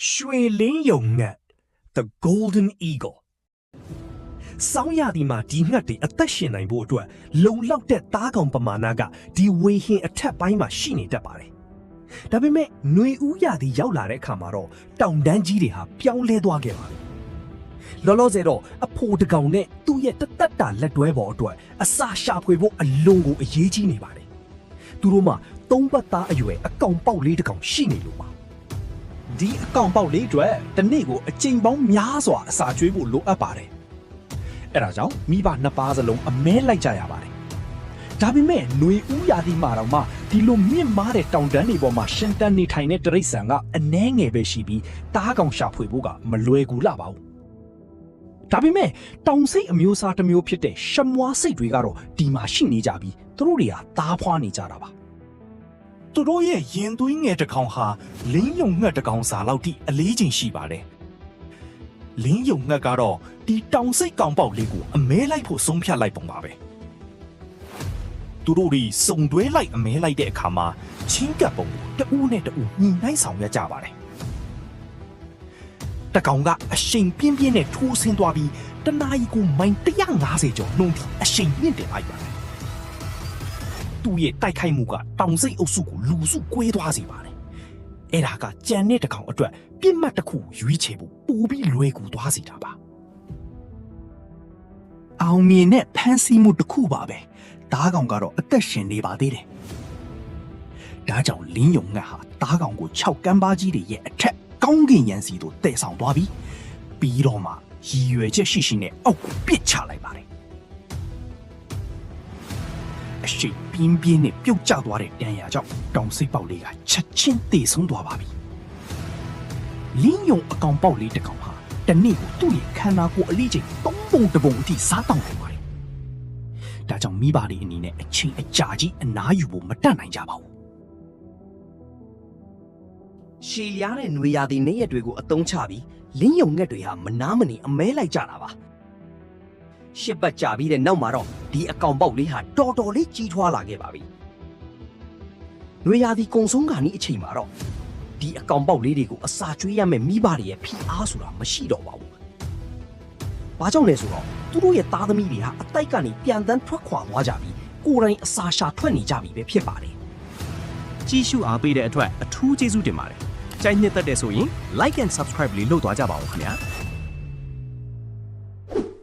ရွှေလင်းယုံငှက် the golden eagle စောင်းရသည်မှာဒီငှက်တွေအသက်ရှင်နိုင်ဖို့အတွက်လုံလောက်တဲ့သားကောင်ပမာဏကဒီဝေဟင်အထက်ပိုင်းမှာရှိနေတတ်ပါတယ်။ဒါပေမဲ့ຫນွေဦးရသည်ရောက်လာတဲ့အခါမှာတော့တောင်တန်းကြီးတွေဟာပြောင်းလဲသွားခဲ့ပါတယ်။လောလောဆယ်တော့အဖိုးတကောင်နဲ့သူ့ရဲ့တသက်တာလက်တွဲပေါ်အတွက်အစာရှာဖွေဖို့အလွန်ကိုအရေးကြီးနေပါတယ်။သူတို့မှာသုံးပတ်သားအရွယ်အကောင်ပေါက်လေးတကောင်ရှိနေလို့ပါ။ဒီအကောင်ပေါက်လေးအတွက်တနေ့ကိုအချိန်ပေါင်းများစွာအစာကျွေးဖို့လိုအပ်ပါတယ်။အဲဒါကြောင့်မိဘနှစ်ပါးစလုံးအမဲလိုက်ကြရပါတယ်။ဒါပေမဲ့ຫນွေဦးရာသီမှာတော့မှဒီလိုမြင့်မားတဲ့တောင်တန်းတွေပေါ်မှာရှင်တန်းနေထိုင်တဲ့တရိတ်ဆန်ကအနှဲငယ်ပဲရှိပြီးတားကောင်ရှာဖွေဖို့ကမလွယ်ကူလှပါဘူး။ဒါပေမဲ့တောင်စိတ်အမျိုးအစားတစ်မျိုးဖြစ်တဲ့ရှမွားစိတ်တွေကတော့ဒီမှာရှိနေကြပြီးသူတို့တွေကသားဖွားနေကြတာပါ။သူတို့ရဲ့ရင်သွေးငယ်တစ်ကောင်ဟာလင်းယုံငှက်တစ်ကောင်စာလောက်ထိအလေးချိန်ရှိပါတယ်။လင်းယုံငှက်ကတော့ဒီတောင်စိတ်ကောင်ပေါက်လေးကိုအမဲလိုက်ဖို့ဆုံးဖြတ်လိုက်ပုံပါပဲ။သူတို့တွေစုံတွဲလိုက်အမဲလိုက်တဲ့အခါမှာချင်းကပ်ပုံကိုတဦးနဲ့တဦးညီနိုင်ဆောင်ရကြပါတယ်။တကောင်ကအရှိန်ပြင်းပြင်းနဲ့ထိုးဆင်းသွားပြီးတနာရီကိုမိုင်150ကျော်နှုန်းထိအရှိန်မြင့်တင်လိုက်ပါတယ်။သူ့ရဲ့တိုက်ခိုက်မှုကတောင်စိတ်အုပ်စုကိုလူစုကွဲသွားစေပါတယ်။အဲ့ဒါကကြံတဲ့တကောင်အတွက်ပြစ်မှတ်တစ်ခုရွေးချယ်ဖို့ပိုပြီးလွယ်ကူသွားစေတာပါ။အောင်မြင်တဲ့ဖန်ဆီးမှုတစ်ခုပါပဲ။တားကောင်ကတော့အသက်ရှင်နေပါသေးတယ်။ဒါကြောင့်လင်းယုံငှက်ဟာတားကောင်ကို6ကမ်းပါးကြီးတွေရဲ့အထက်ကောင်းကင်ရန်စီတို့တည်ဆောင်သွားပြီးတော့မှရည်ရွယ်ချက်ရှိရှိနဲ့အောက်ကိုပစ်ချလိုက်ပါတယ်။အရှိပြင်းပြင်းနဲ့ပြုတ်ကျသွားတဲ့တန်ရာကြောင့်တောင်စိတ်ပေါက်လေးကချက်ချင်းတည်ဆုံးသွားပါပြီ။လင်းယုံအကောင်ပေါက်လေးတစ်ကောင်ဟာတနေ့ကိုသူ့ရဲ့ခန္ဓာကိုယ်အလေးချိန်3ပုံ1ပုံအထိစားတောင်းနေပါတယ်။ဒါကြောင့်မိဘတွေအနေနဲ့အချိန်အကြာကြီးအနားယူဖို့မတတ်နိုင်ကြပါဘူး။ရှည်လျားတဲ့ຫນွေရာသီနေ့ရက်တွေကိုအသုံးချပြီးလင်းယုံငှက်တွေဟာမနာမနေအမဲလိုက်ကြတာပါ။ရှစ်ပတ်ကြာပြီးတဲ့နောက်မှာတော့ဒီအကောင်ပေါက်လေးဟာတော်တော်လေးကြီးထွားလာခဲ့ပါပြီ။ຫນွေရာသီကုံဆုံးခါနီးအချိန်မှာတော့ဒီအကောင်ပေါက်လေးတွေကိုအစာကျွေးရမယ့်မိဘတွေရဲ့ဖိအားဆိုတာမရှိတော့ပါဘူး။ဘာကြောင့်လဲဆိုတော့သူတို့ရဲ့သားသမီးတွေဟာအတိုက်ကနေပြန်တန်းထွက်ခွာသွားကြပြီးကိုယ်တိုင်အစာရှာထွက်နေကြပြီပဲဖြစ်ပါတယ်။ကြည့်ရှုအားပေးတဲ့အတွက်အထူးကျေးဇူးတင်ပါတယ်။ကြိုက်နှစ်သက်တဲ့ဆိုရင် like and subscribe လေးလုပ်သွားကြပါဦးခင်ဗျာ။